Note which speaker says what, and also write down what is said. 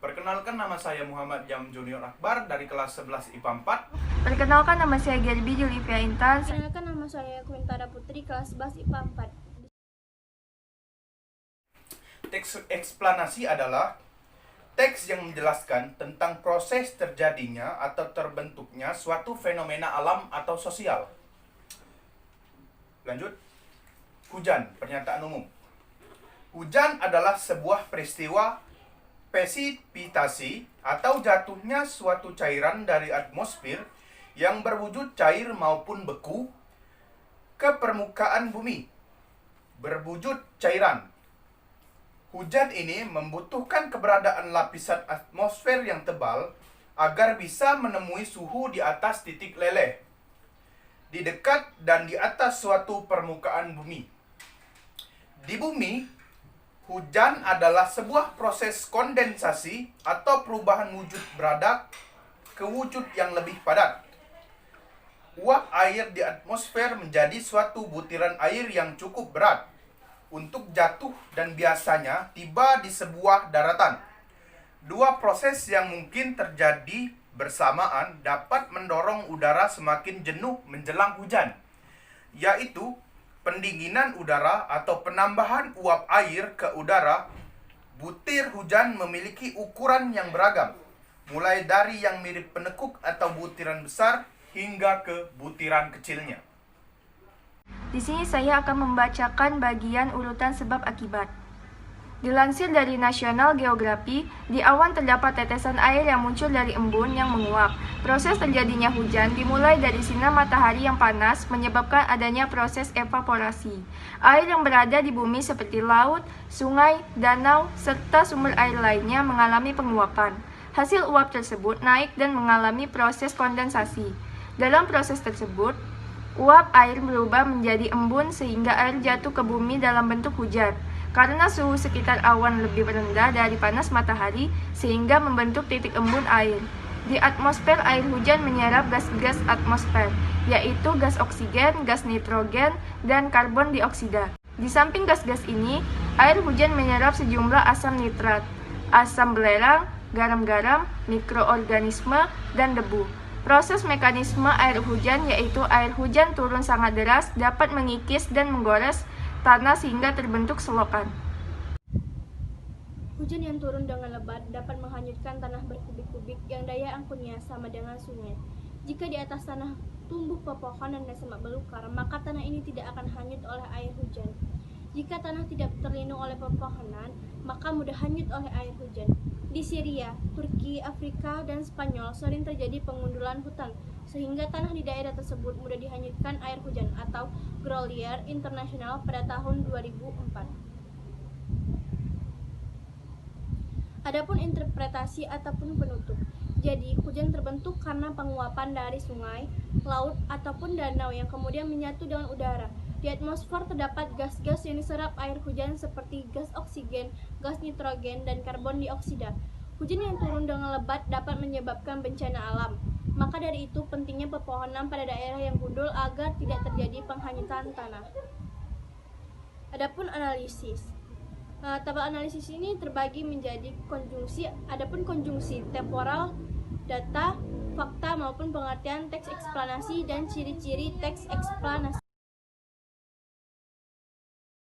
Speaker 1: Perkenalkan, nama saya Muhammad Jam Junior Akbar dari kelas 11 IPA 4.
Speaker 2: Perkenalkan, nama saya Gerby Julivia Intan.
Speaker 3: Perkenalkan, nama saya Quintara Putri, kelas 11 IPA 4.
Speaker 1: Teks eksplanasi adalah teks yang menjelaskan tentang proses terjadinya atau terbentuknya suatu fenomena alam atau sosial. Lanjut. Hujan, pernyataan umum. Hujan adalah sebuah peristiwa presipitasi atau jatuhnya suatu cairan dari atmosfer yang berwujud cair maupun beku ke permukaan bumi, berwujud cairan. Hujan ini membutuhkan keberadaan lapisan atmosfer yang tebal agar bisa menemui suhu di atas titik leleh, di dekat dan di atas suatu permukaan bumi. Di bumi, hujan adalah sebuah proses kondensasi atau perubahan wujud beradak ke wujud yang lebih padat. Uap air di atmosfer menjadi suatu butiran air yang cukup berat untuk jatuh dan biasanya tiba di sebuah daratan. Dua proses yang mungkin terjadi bersamaan dapat mendorong udara semakin jenuh menjelang hujan, yaitu pendinginan udara atau penambahan uap air ke udara. Butir hujan memiliki ukuran yang beragam, mulai dari yang mirip penekuk atau butiran besar hingga ke butiran kecilnya.
Speaker 2: Di sini saya akan membacakan bagian urutan sebab akibat. Dilansir dari National Geography, di awan terdapat tetesan air yang muncul dari embun yang menguap. Proses terjadinya hujan dimulai dari sinar matahari yang panas menyebabkan adanya proses evaporasi. Air yang berada di bumi seperti laut, sungai, danau, serta sumber air lainnya mengalami penguapan. Hasil uap tersebut naik dan mengalami proses kondensasi. Dalam proses tersebut, uap air berubah menjadi embun sehingga air jatuh ke bumi dalam bentuk hujan. Karena suhu sekitar awan lebih rendah dari panas matahari, sehingga membentuk titik embun air. Di atmosfer, air hujan menyerap gas-gas atmosfer, yaitu gas oksigen, gas nitrogen, dan karbon dioksida. Di samping gas-gas ini, air hujan menyerap sejumlah asam nitrat, asam belerang, garam-garam, mikroorganisme, dan debu. Proses mekanisme air hujan, yaitu air hujan turun sangat deras, dapat mengikis dan menggores tanah sehingga terbentuk selokan.
Speaker 3: Hujan yang turun dengan lebat dapat menghanyutkan tanah berkubik-kubik yang daya angkunnya sama dengan sungai. Jika di atas tanah tumbuh pepohonan dan semak belukar, maka tanah ini tidak akan hanyut oleh air hujan. Jika tanah tidak terlindung oleh pepohonan, maka mudah hanyut oleh air hujan. Di Syria, Turki, Afrika, dan Spanyol sering terjadi pengundulan hutan, sehingga tanah di daerah tersebut mudah dihanyutkan air hujan atau Grolier International pada tahun 2004. Adapun interpretasi ataupun penutup. Jadi, hujan terbentuk karena penguapan dari sungai, laut, ataupun danau yang kemudian menyatu dengan udara. Di atmosfer terdapat gas-gas yang diserap air hujan seperti gas oksigen, gas nitrogen, dan karbon dioksida. Hujan yang turun dengan lebat dapat menyebabkan bencana alam. Maka dari itu pentingnya pepohonan pada daerah yang gundul agar tidak terjadi penghanyutan tanah. Adapun analisis. Tabel analisis ini terbagi menjadi konjungsi. Adapun konjungsi temporal, data, fakta maupun pengertian teks eksplanasi dan ciri-ciri teks eksplanasi.